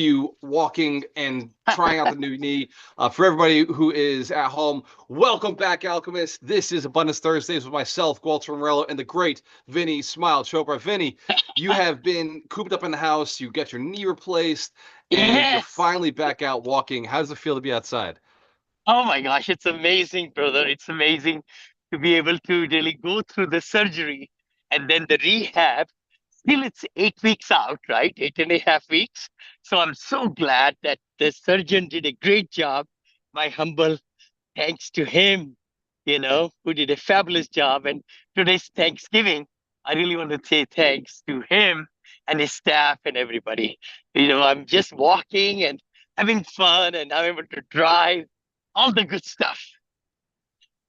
you walking and trying out the new knee. For everybody who is at home, welcome back, Alchemist. This is Abundance Thursdays with myself, Gualter, Amarelo, and the great Vinney Smile Chopra. Vinney, you have been cooped up in the house. You get your knee replaced, and you're Yes. finally back out walking. How does it feel to be outside? Oh my gosh, it's amazing, brother. It's amazing to be able to really go through the surgery and then the rehab. Still, it's 8 weeks out, right? 8.5 weeks. So I'm so glad that the surgeon did a great job. My humble thanks to him, who did a fabulous job. And today's Thanksgiving. I really want to say thanks to him and his staff and everybody. I'm just walking and having fun and I'm able to drive, all the good stuff.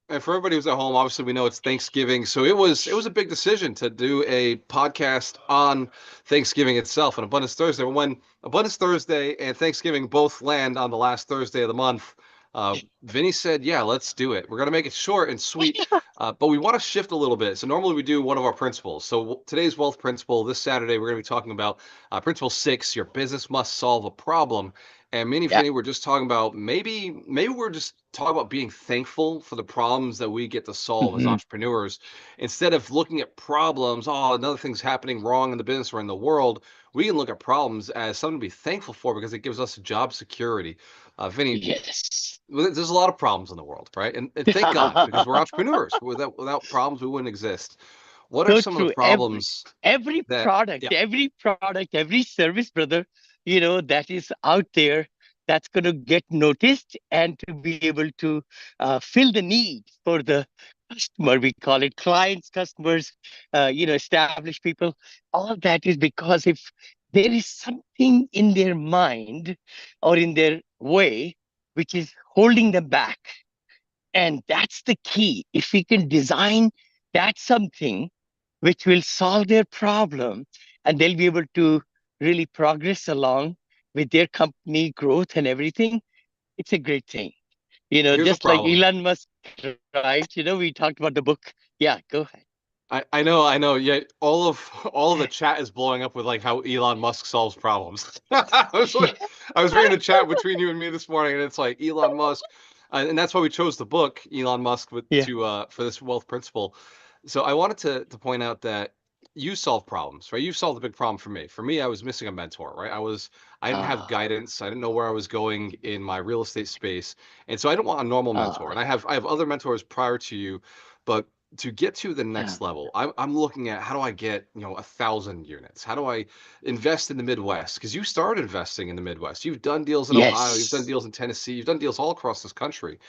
And for everybody who's at home, obviously we know it's Thanksgiving, so it was a big decision to do a podcast on Thanksgiving itself and Abundance Thursday. When Abundance Thursday and Thanksgiving both land on the last Thursday of the month, Vinny said, "Yeah, let's do it. We're gonna make it short and sweet, but we want to shift a little bit. So normally we do one of our principles. So today's wealth principle. This Saturday we're gonna be talking about Principle 6: Your business must solve a problem." And me and Yeah. Vinny were just talking about maybe we're just talking about being thankful for the problems that we get to solve as Hmm. entrepreneurs instead of looking at problems. Oh, another thing's happening wrong in the business or in the world. We can look at problems as something to be thankful for because it gives us job security. Vinny, Yes. there's a lot of problems in the world, right? And thank God because we're entrepreneurs. Without problems, we wouldn't exist. What are So some of the true. Every problems every that? product, Yeah. every product, every service, brother, that is out there that's going to get noticed and to be able to fill the need for the customer. We call it clients, customers, established people. All that is because if there is something in their mind or in their way which is holding them back, and that's the key. If we can design that something which will solve their problem and they'll be able to really progress along with their company growth and everything, it's a great thing. Here's a Just like problem. Elon Musk, right? We talked about the book. Yeah, go ahead. I know. Yeah, all of the chat is blowing up with like how Elon Musk solves problems. I was reading the chat between you and me this morning, and it's like Elon Musk, and that's why we chose the book Elon Musk Yeah. to for this wealth principle. So I wanted to point out that you solve problems, right? You solved a big problem for me. For me, I was missing a mentor, right? I didn't have Ah, guidance. I didn't know where I was going in my real estate space, and so I didn't want a normal mentor. ah, And I have other mentors prior to you, but to get to the ah, next level, I'm looking at how do I get 1,000 units? How do I invest in the Midwest? Because you started investing in the Midwest. You've done deals in Ohio. You've done yes, deals in Tennessee. You've done deals all across this country.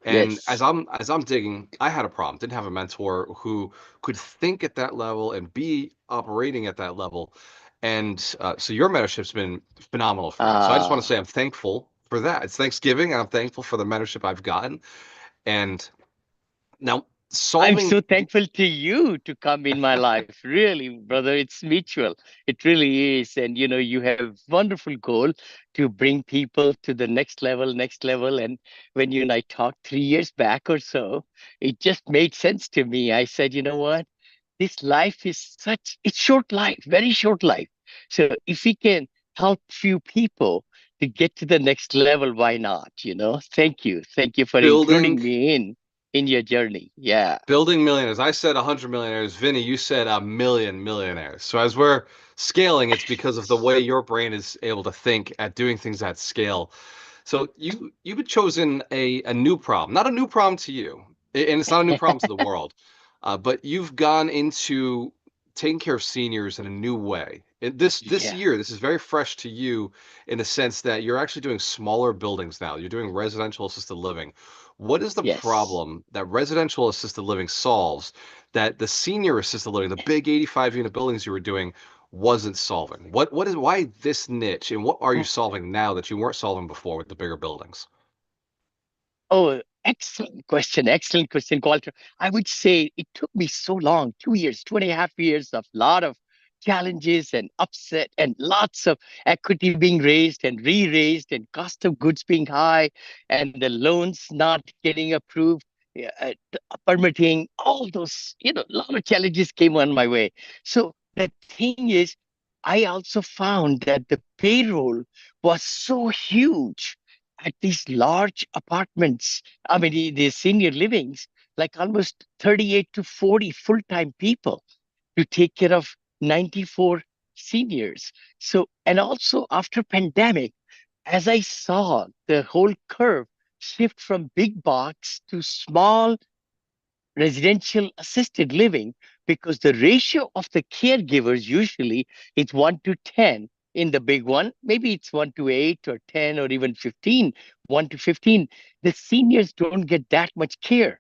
And as yes. I'm digging, I had a problem. Didn't have a mentor who could think at that level and be operating at that level. And so your mentorship's been phenomenal for me. So I just want to say Ah. I'm thankful for that. It's Thanksgiving, and I'm thankful for the mentorship I've gotten. And now I'm solving. so thankful to you to come in my life. Really, brother, it's mutual. It really is. And you have wonderful goal to bring people to the next level, next level. And when you and I talked 3 years back or so, it just made sense to me. I said, you know what? This life is it's short life, very short life. So if we can help few people to get to the next level, why not? Thank you. Thank you for building including me in your journey. Yeah. building millionaires. I said 100 millionaires. Vinny, you said a million millionaires. So as we're scaling, it's because of the way your brain is able to think at doing things at scale. So you've chosen a new problem, not a new problem to you, and it's not a new problem to the world, but you've gone into taking care of seniors in a new way. This Yeah. year, this is very fresh to you in the sense that you're actually doing smaller buildings now. You're doing residential assisted living. What is the Yes. problem that residential assisted living solves that the senior assisted living, the big 85 unit buildings you were doing, wasn't solving? Why this niche and what are you Oh, solving now that you weren't solving before with the bigger buildings? oh, excellent question, Gualter. I would say it took me so long, 2 years, 2.5 years of lot of challenges and upset and lots of equity being raised and re-raised and cost of goods being high and the loans not getting approved, yeah, permitting, all those, a lot of challenges came on my way. So the thing is, I also found that the payroll was so huge at these large apartments. I mean, the senior livings, like almost 38 to 40 full-time people to take care of 94 seniors. So, and also after pandemic, as I saw the whole curve shift from big box to small residential assisted living, because the ratio of the caregivers usually is 1 to 10 in the big one. Maybe it's 1 to 8 or 10 or even 15, 1 to 15. The seniors don't get that much care.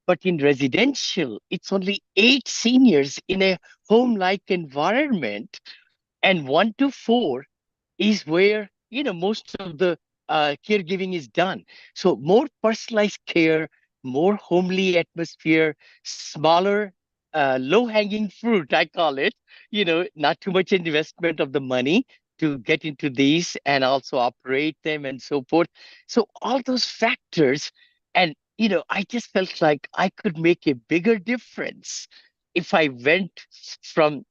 But in residential, it's only 8 seniors in a home like environment, and 1 to 4 is where most of the caregiving is done. So more personalized care, more homely atmosphere, smaller, low hanging fruit, I call it. Not too much investment of the money to get into these and also operate them and so forth. So all those factors, and I just felt like I could make a bigger difference if I went from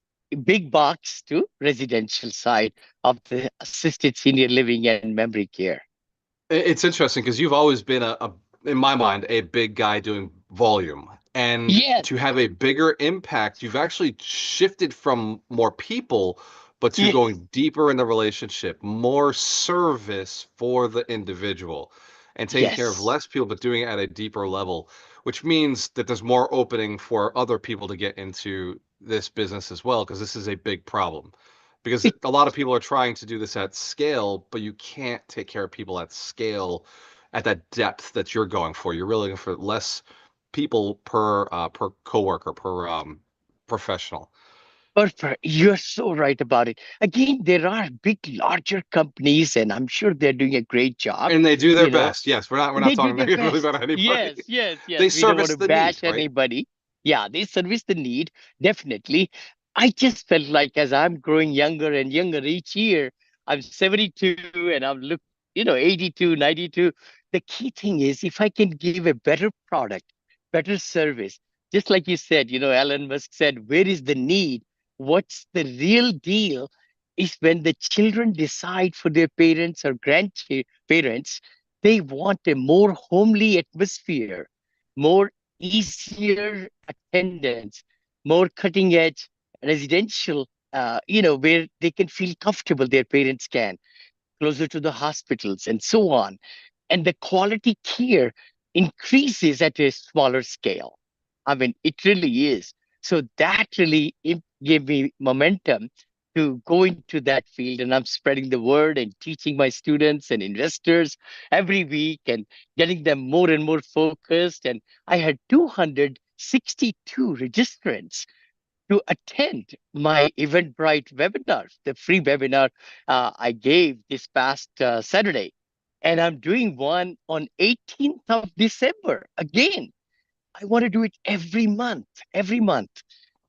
big box to residential side of the assisted senior living and memory care. It's interesting because you've always been in my mind, a big guy doing volume. And Yes, to have a bigger impact, you've actually shifted from more people, but to yes, going deeper in the relationship, more service for the individual, and taking care of yes. less people, but doing it at a deeper level, which means that there's more opening for other people to get into this business as well, because this is a big problem because It, a lot of people are trying to do this at scale, but you can't take care of people at scale at that depth that you're going for. You're really looking for less people per coworker per professional, Perfect. You're so right about it. Again, there are big, larger companies, and I'm sure they're doing a great job. and they do their You know, best. Yes, we're not They do talking their negatively best. about anybody. Yes, yes, yes. They We don't want service to the need, bash right? anybody. Yeah, they service the need, definitely. I just felt like as I'm growing younger and younger each year, I'm 72 and I'm 82, 92. The key thing is if I can give a better product, better service, just like you said, Elon Musk said, where is the need? What's the real deal is when the children decide for their parents or grandparents, they want a more homely atmosphere, more easier attendance, more cutting edge residential, where they can feel comfortable, their parents can, closer to the hospitals and so on. And the quality care increases at a smaller scale. I mean, it really is. So that really gave me momentum to go into that field. And I'm spreading the word and teaching my students and investors every week and getting them more and more focused. And I had 262 registrants to attend my Eventbrite webinar, the free webinar I gave this past Saturday. And I'm doing one on 18th of December. Again, I want to do it every month, every month.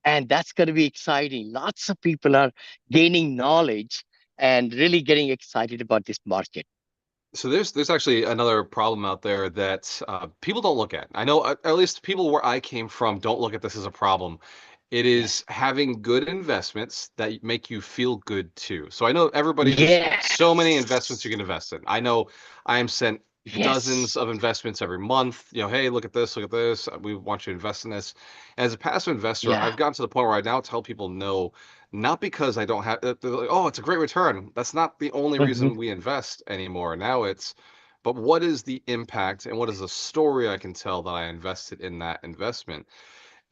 And that's going to be exciting. Lots of people are gaining knowledge and really getting excited about this market. So there's actually another problem out there that people don't look at. I know at least people where I came from don't look at this as a problem. It Yes. is having good investments that make you feel good too. So I know everybody, there's so many investments you Yes. can invest in. I know I am sent dozens Yes. of investments every month. Hey, look at this, look at this. We want you to invest in this. As a passive investor, Yeah. I've gotten to the point where I now tell people no, not because I don't have, they're like, oh, it's a great return. That's not the only Mhm. reason we invest anymore. Now it's, but what is the impact and what is the story I can tell that I invested in that investment?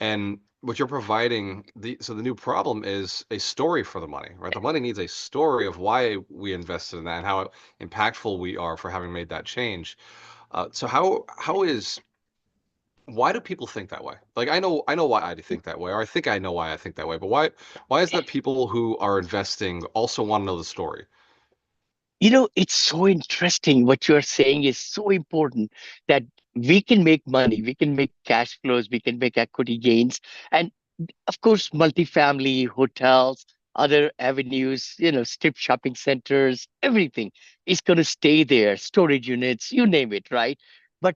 And what you're providing, so the new problem is a story for the money, right? The money needs a story of why we invested in that and how impactful we are for having made that change. So how is why do people think that way? Like I know why I think that way, or I think I know why I think that way, but why is that people who are investing also want to know the story? It's so interesting. What you're saying is so important that we can make money, we can make cash flows, we can make equity gains. And of course, multifamily hotels, other avenues, strip shopping centers, everything is going to stay there, storage units, you name it, right? But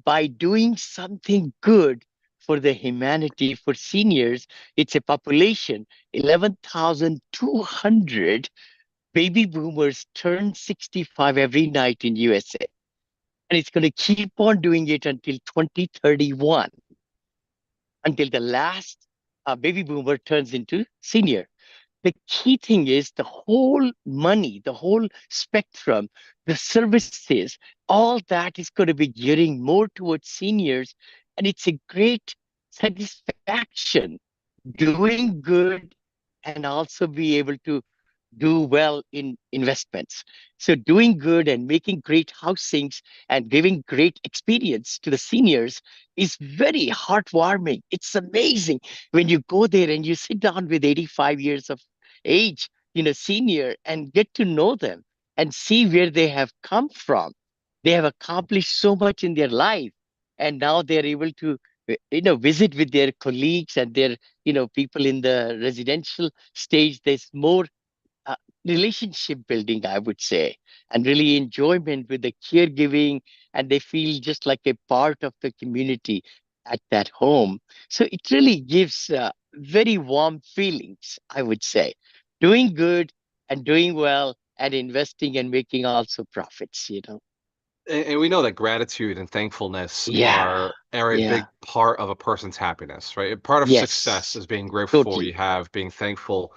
by doing something good for the humanity, for seniors. It's a population 11,200 baby boomers turn 65 every night in USA. And it's going to keep on doing it until 2031, until the last baby boomer turns into senior. The key thing is the whole money, the whole spectrum, the services, all that is going to be gearing more towards seniors. And it's a great satisfaction doing good and also be able to do well in investments. So doing good and making great housings and giving great experience to the seniors is very heartwarming. It's amazing when you go there and you sit down with 85 years of age, senior, and get to know them and see where they have come from. They have accomplished so much in their life, and now they're able to visit with their colleagues and their people in the residential stage. There's more uh, relationship building, I would say, and really enjoyment with the caregiving, and they feel just like a part of the community at that home. So it really gives very warm feelings, I would say. Doing good and doing well and investing and making also profits. And we know that gratitude and thankfulness Yeah, are a yeah, big part of a person's happiness, right? Part of success yes, is being grateful for what you totally. have, being thankful.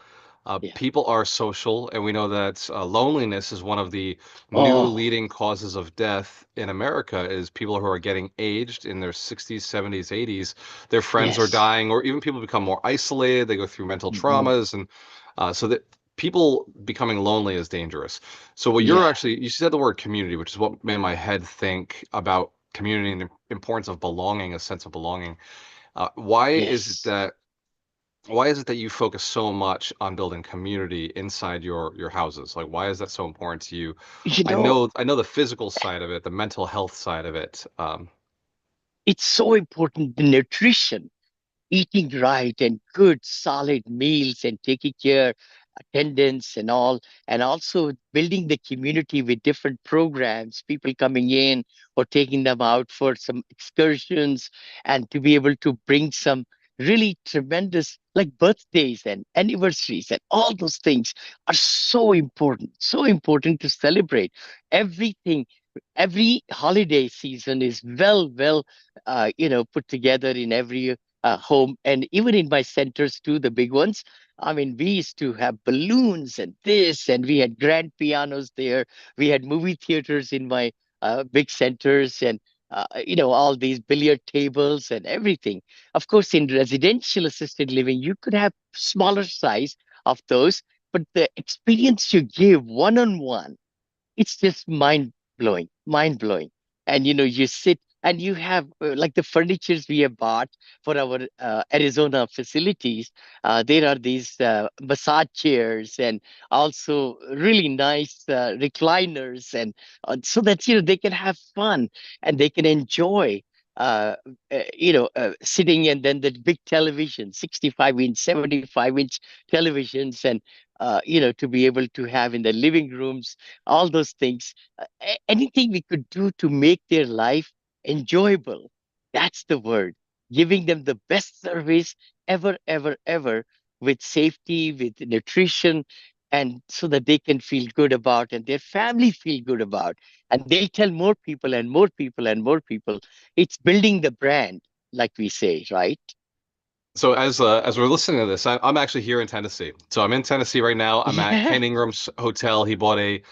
Yeah. People are social, and we know that loneliness is one of the new Oh, leading causes of death in America. Is people who are getting aged in their 60s, 70s, 80s, their friends are yes. dying, or even people become more isolated. They go through mental Hmm. traumas, and so that people becoming lonely is dangerous. So what you're Yeah, actually, you said the word community, which is what made my head think about community and the importance of belonging, a sense of belonging. Uh, why is it yes. that why is it that you focus so much on building community inside your houses? Like why is that so important to you? You I know, know I know the physical side of it, the mental health side of it. it's so important, the nutrition, eating right and good solid meals and taking care attendance and all, and also building the community with different programs, people coming in or taking them out for some excursions, and to be able to bring some really tremendous, like, birthdays and anniversaries, and all those things are so important to celebrate. Everything, every holiday season is put together in every home, and even in my centers too, the big ones. I mean, we used to have balloons and this, and we had grand pianos there. We had movie theaters in my big centers, and all these billiard tables and everything. Of course, in residential assisted living, you could have smaller size of those, but the experience you give one on one, it's just mind blowing. And you sit and you have like the furnitures we have bought for our Arizona facilities. There are these massage chairs and also really nice recliners, and so that they can have fun and they can enjoy. Sitting, and then the big television, 65-inch, 75-inch televisions, and to be able to have in the living rooms, all those things. Anything we could do to make their life enjoyable. That's the word. Giving them the best service ever, ever, ever, with safety, with nutrition, and so that they can feel good about and their family feel good about. And they tell more people and more people and more people. It's building the brand, like we say, right? So as we're listening to this, I'm actually here in Tennessee. So I'm in Tennessee right now. I'm at Yeah. Ken Ingram's hotel. He bought a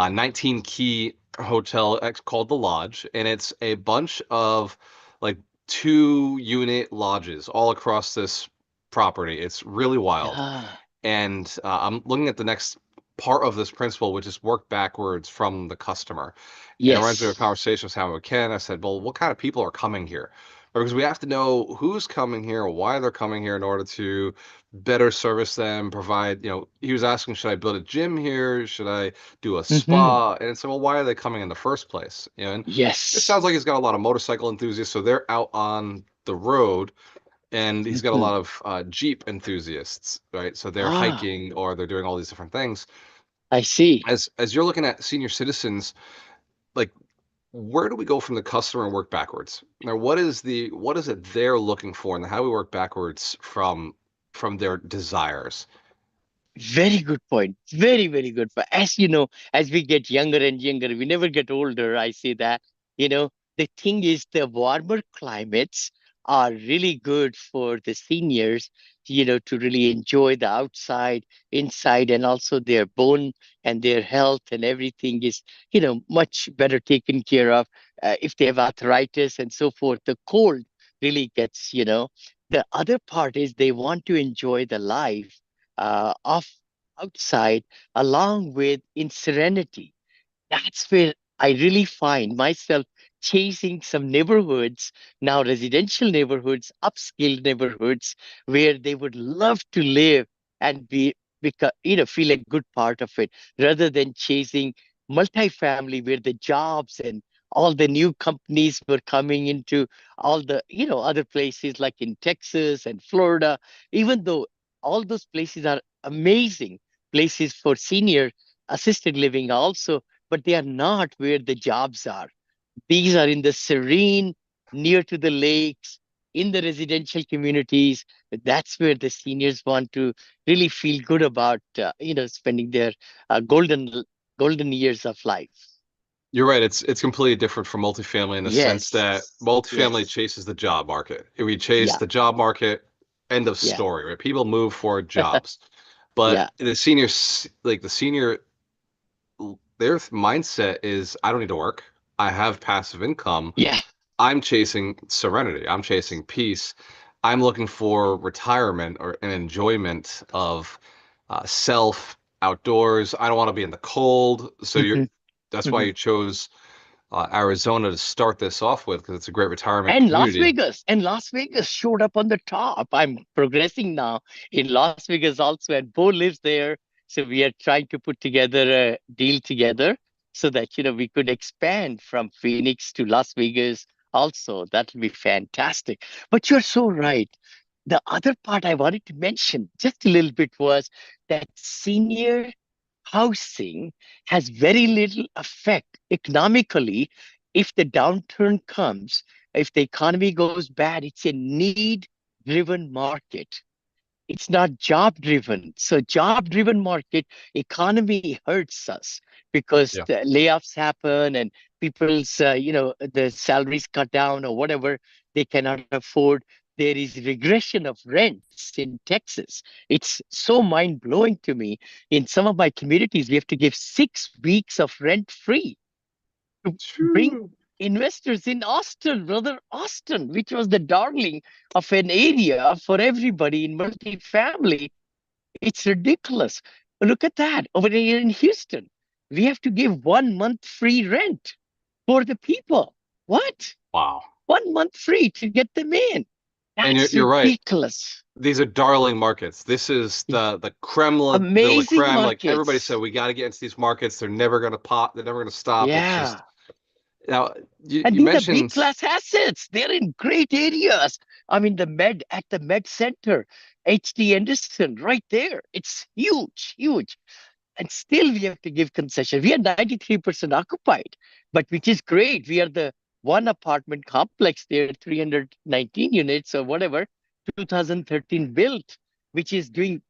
19 key hotel called the Lodge, and it's a bunch of like 2 unit lodges all across this property. It's really wild. Yeah. And I'm looking at the next part of this principle, which is work backwards from the customer. And it reminds me of a Yes. conversation I was having with Ken. I said, well, what kind of people are coming here? Because we have to know who's coming here, why they're coming here in order to better service them, provide, he was asking, should I build a gym here? Should I do a Hmm. spa? And so, well, why are they coming in the first place? And it Yes. sounds like he's got a lot of motorcycle enthusiasts, so they're out on the road, and he's got a Hmm. lot of Jeep enthusiasts, right? So they're Ah, hiking or they're doing all these different things. I see. As you're looking at senior citizens, like where do we go from the customer and work backwards? Now, what is it they're looking for, and how do we work backwards from their desires? Very good point. Very, very good point. As you know, as we get younger and younger, we never get older. I say that. You know, the thing is, the warmer climates are really good for the seniors, to really enjoy the outside, inside, and also their bone and their health and everything is, much better taken care of. If they have arthritis and so forth, the cold really gets. The other part is they want to enjoy the life of outside along with in serenity. That's where I really find myself chasing some neighborhoods, now residential neighborhoods, upscale neighborhoods, where they would love to live and feel a good part of it, rather than chasing multifamily where the jobs and all the new companies were coming into all the, other places like in Texas and Florida, even though all those places are amazing places for senior assisted living also, but they are not where the jobs are. These are in the serene, near to the lakes, in the residential communities. That's where the seniors want to really feel good about, spending their golden years of life. You're right. It's completely different from multifamily in the sense that Yes, multifamily yes, chases the job market. If we chase yeah, the job market, end of yeah, story, right? People move for jobs. But yeah, the seniors, like the senior, their mindset is, I don't need to work. I have passive income. yeah. I'm chasing serenity. I'm chasing peace. I'm looking for retirement or an enjoyment of self outdoors. I don't want to be in the cold. So you're Mhm, that's why mhm. you chose Arizona to start this off with because it's a great retirement And community. Las Vegas showed up on the top. I'm progressing now in Las Vegas also, and Bo lives there. So we are trying to put together a deal together so that, we could expand from Phoenix to Las Vegas also. That would be fantastic. But you're so right. The other part I wanted to mention just a little bit was that senior housing has very little effect economically if the downturn comes. If the economy goes bad, it's a need driven market. It's not job driven. So job driven market economy hurts us because Yeah. the layoffs happen and people's the salaries cut down or whatever they cannot afford. There is regression of rents in Texas. It's so mind blowing to me. In some of my communities, we have to give 6 weeks of rent free to bring Phew. investors in Austin, brother. Austin, which was the darling of an area for everybody in multifamily. It's ridiculous. Look at that over here in Houston. We have to give 1 month free rent for the people. What? Wow. 1 month free to get them in. And That's you're right. ridiculous. These are darling markets. This is the creme de la Amazing creme. Like everybody said, markets. we got to get into these markets. They're never going to pop. They're never going to stop. It's Yeah. just now And you these are B mentioned class assets. They're in great areas. I mean, the Med Center, HD Anderson, right there. It's huge, huge. And still we have to give concession. We are 93% occupied, but which is great. We are the one apartment complex there, 319 units or whatever, 2013 built, which is doing,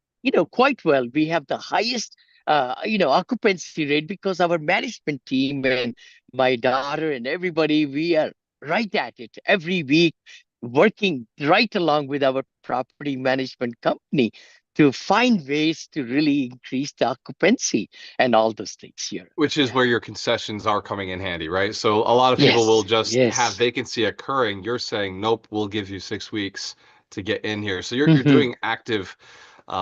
quite well. We have the highest, occupancy rate because our management team and my daughter and everybody, we are right at it every week, working right along with our property management company to find ways to really increase the occupancy and all those things here. which is Yeah. where your concessions are coming in handy, right? So a lot of people will Yes. just have Yes. vacancy occurring. You're saying, nope, we'll give you 6 weeks to get in here. So you're Hmm. doing active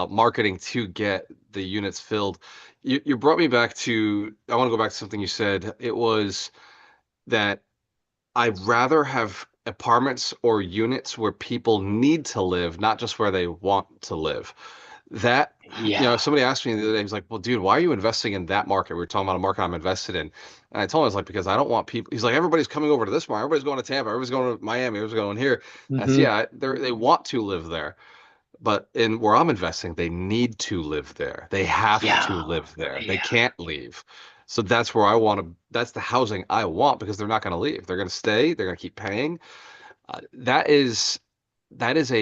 marketing to get the units filled. You brought me back to, I want to go back to something you said. It was that I'd rather have apartments or units where people need to live, not just where they want to live. That, Yeah. somebody asked me the other day, he's like, well, dude, why are you investing in that market? We were talking about a market I'm invested in. And I told him, I was like, because I don't want people, he's like, everybody's coming over to this market. Everybody's going to Tampa. Everybody's going to Miami. Everybody's going here. And I said, Hmm. yeah, they want to live there. But in where I'm investing, they need to live there. They have to Yeah. live there. They Yeah. can't leave. So that's where I want to. That's the housing I want because they're not going to leave. They're going to stay. They're going to keep paying. That is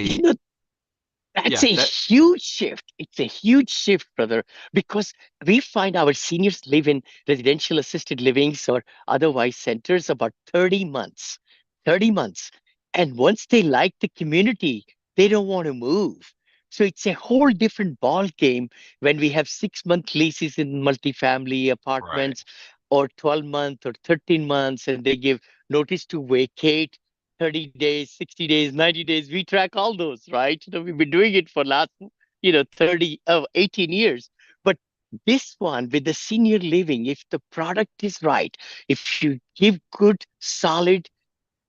You a know, that's yeah. a huge shift. It's a huge shift, brother, because we find our seniors live in residential assisted livings or otherwise centers about 30 months. 30 months. And once they like the community, they don't want to move. So it's a whole different ball game when we have 6 month leases in multifamily Right. apartments or 12 month or 13 months, and they give notice to vacate 30 days, 60 days, 90 days. We track all those, right? We've been doing it for last, 30, 18 years. But this one with the senior living, if the product is right, if you give good, solid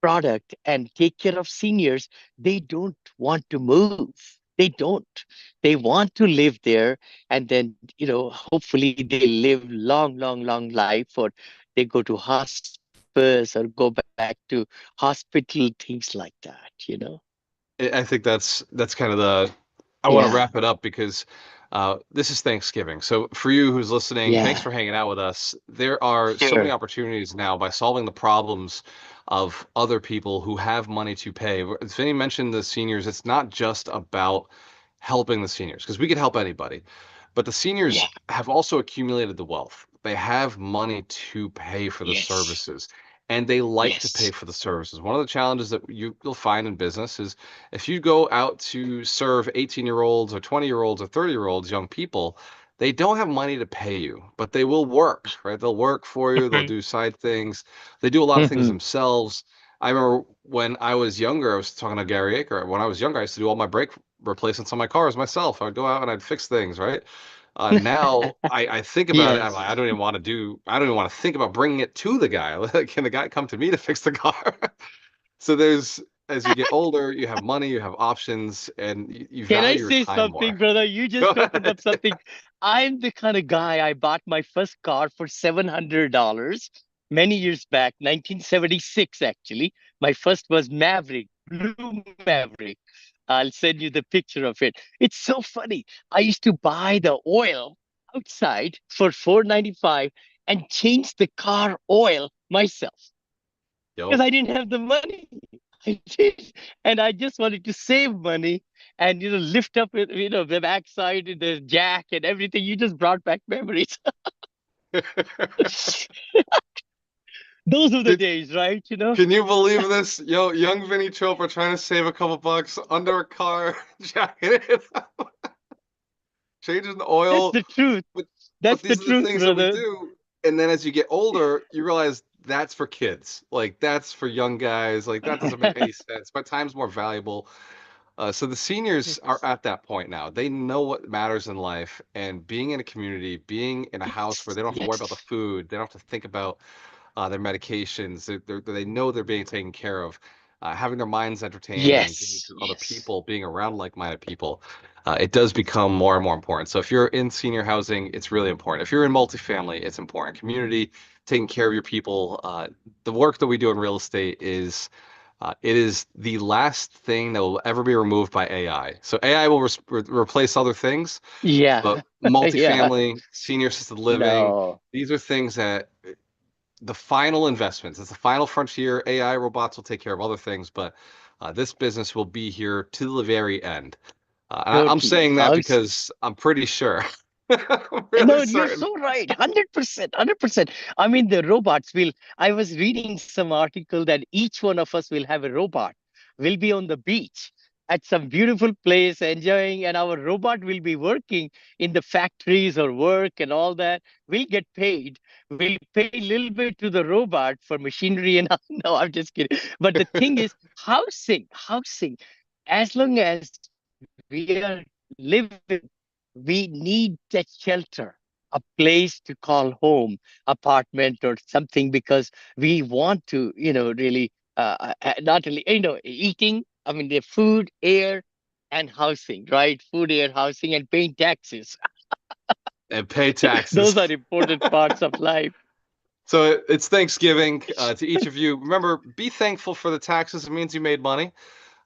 product and take care of seniors, they don't want to move. They don't. They want to live there, and then, hopefully they live long, long, long life, or they go to hospice or go back to hospital, things like that. I think that's kind of the. I want to Yeah, wrap it up because this is Thanksgiving. So for you who's listening, thanks yeah, for hanging out with us. There are so many sure. opportunities now by solving the problems of other people who have money to pay. As Vinny mentioned, the seniors, it's not just about helping the seniors because we could help anybody, but the seniors Yeah, have also accumulated the wealth. They have money to pay for the yes, services. And they like to pay yes. for the services. One of the challenges that you'll find in business is if you go out to serve 18-year-olds or 20-year-olds or 30-year-olds, young people, they don't have money to pay you, but they will work, right? They'll work for you, they'll Mhm, do side things, they do a lot of things mhm. themselves. I remember when I was younger, I was talking to Gary Aker. When I was younger, I used to do all my brake replacements on my cars myself. I'd go out and I'd fix things, right? Now I think about it. I'm like, Yes. I don't even want to think about bringing it to the guy. Can the guy come to me to fix the car? So as you get older, you have money, you have options, and you Can I value your say time something, more. brother? You Go just opened ahead. up something. I'm the kind of guy, I bought my first car for $700 many years back, 1976, actually. My first was Maverick, blue Maverick. I'll send you the picture of it. It's so funny. I used to buy the oil outside for 4.95 and change the car oil myself because Yo. I didn't have the money. I did, and I just wanted to save money and lift up with the backside, the jack, and everything. You just brought back memories. Those were the Can, days, right? can you believe this? Yo, young Vinny Chopra trying to save a couple bucks under a car, jacking it, changing the That's oil. the truth. But That's the these are the truth, things that we brother. do. And then as you get older, you realize that's for kids. Like that's for young guys. Like that doesn't make any sense. My time's more valuable. So the seniors are Yes, at that point now. They know what matters in life, and being in a community, being in a house where yes, they don't have to worry about the yes, food, they don't have to think about their medications. They know they're being taken care of. Having their minds entertained and getting yes, to other yes, people, being around like-minded people, it does become more and more important. So if you're in senior housing, it's really important. If you're in multifamily, it's important. Community, taking care of your people. The work that we do in real estate is it is the last thing that will ever be removed by AI. So AI will replace other things, but yeah, yeah. multifamily, senior assisted living, No, these are things that the final investments. It's the final frontier. AI robots will take care of other things, but this business will be here to the very end. I'm totally. saying that House. because I'm pretty sure. I'm really No, you're certain. so right. 100%. 100%. I mean, the robots will. I was reading some article that each one of us will have a robot. We'll be on the beach at some beautiful place enjoying, and our robot will be working in the factories or work and all that. We'll get paid. We'll pay a little bit to the robot for machinery and no, I'm just kidding. But the thing is, housing, as long as we are living, we need that shelter, a place to call home, apartment or something, because we want to, really, not only, eating, I mean, the food, air, and housing, right? Food, air, housing, and paying taxes. And pay taxes. Those are important parts of life. So it's Thanksgiving to each of you. Remember, be thankful for the taxes. It means you made money.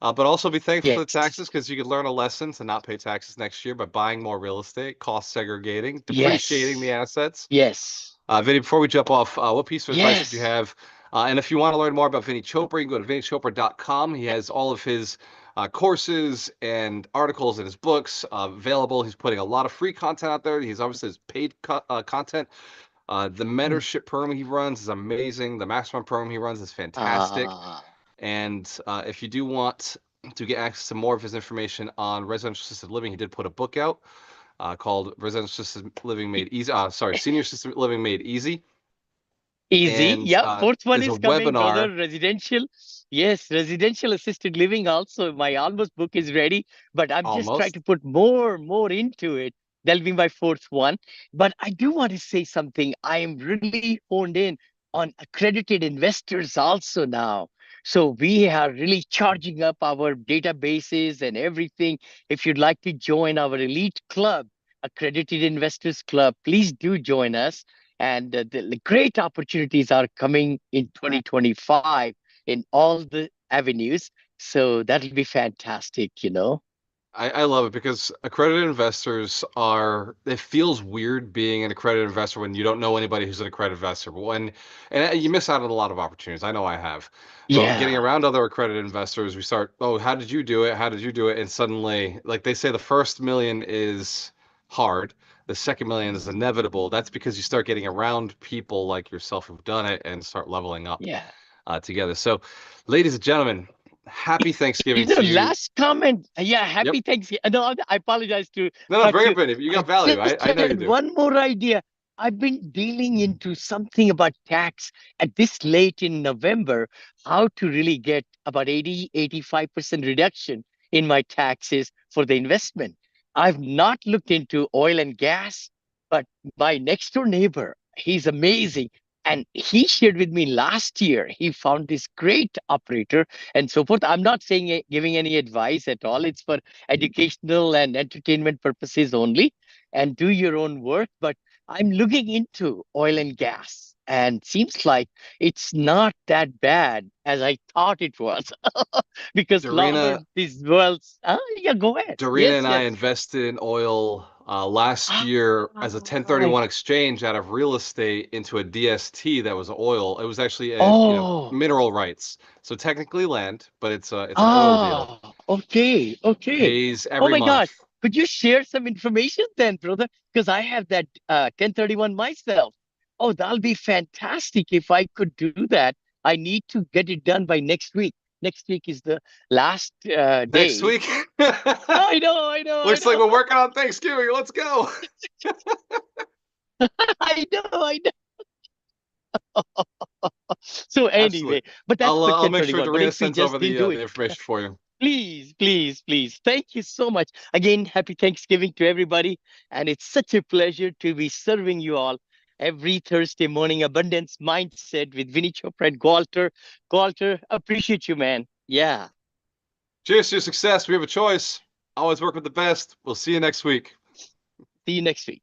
But also be thankful for the Yes. taxes because you could learn a lesson to not pay taxes next year by buying more real estate, cost segregating, depreciating the Yes. assets. Yes. Vinny, before we jump off, what piece of advice would you Yes. have? And if you want to learn more about Vinny Chopra, you can go to vinnychopra.com. He has all of his courses and articles and his books available. He's putting a lot of free content out there. He's obviously has paid content. The Mm. mentorship program he runs is amazing. The mastermind program he runs is fantastic. Ah, And if you do want to get access to more of his information on residential assisted living, he did put a book out called Residential Assisted Living e- Made Easy. Sorry, Senior Assisted Living Made Easy. easy. And Yeah, fourth one there's a is coming, webinar brother. Residential. Yes, residential assisted living also. My almost book is ready, but I'm just trying almost. to put more into it. That'll be my fourth one. But I do want to say something. I am really honed in on accredited investors also now. So we are really charging up our databases and everything. If you'd like to join our elite club, accredited investors club, please do join us. And the great opportunities are coming in 2025 in all the avenues. So that'll be fantastic. I love it because accredited investors are, it feels weird being an accredited investor when you don't know anybody who's an accredited investor. But and you miss out on a lot of opportunities. I know I have. But getting Yeah. around other accredited investors, we start, oh, how did you do it? How did you do it? And suddenly, like they say, the first million is hard. The second million is inevitable. That's because you start getting around people like yourself who've done it and start leveling up Yeah. together. So, ladies and gentlemen, happy Thanksgiving to you. Last comment. Yeah, Yep. happy Thanksgiving. No, I apologize to No, no, cut bring you. up any. You I got value. just I know you had do. one more idea. I've been dealing into something about tax at this late in November, how to really get about 85% reduction in my taxes for the investment. I've not looked into oil and gas, but my next door neighbor, he's amazing. And he shared with me last year, he found this great operator and so forth. I'm not saying giving any advice at all. It's for educational and entertainment purposes only, and do your own work. But I'm looking into oil and gas, and seems like it's not that bad as I thought it was, because a lot Darina, of these wells. Yeah, go ahead. Darina Yes, and I yes. invested in oil last Ah, year as a 1031 exchange out of real estate into a DST that was oil. It was actually a, oh, mineral rights. So technically land, but it's an oil deal. okay, okay. Pays Oh every my God. month. Could you share some information then, brother? Because I have that 1031 myself. Oh, that'll be fantastic if I could do that. I need to get it done by next week. Next week is the last Next day. week. I know, I know, I Looks like know. we're working on Thanksgiving. Let's go. I know, I know. So anyway, Absolutely. but that's the I'll make sure 1031. But Darina if we sends just over didn't do the it, information for you. please, please, please. Thank you so much. Again, happy Thanksgiving to everybody. And it's such a pleasure to be serving you all every Thursday morning. Abundance Mindset with Vinny Chopra and Gualter. Gualter, appreciate you, man. Yeah. Cheers to your success. We have a choice. Always work with the best. We'll see you next week. See you next week.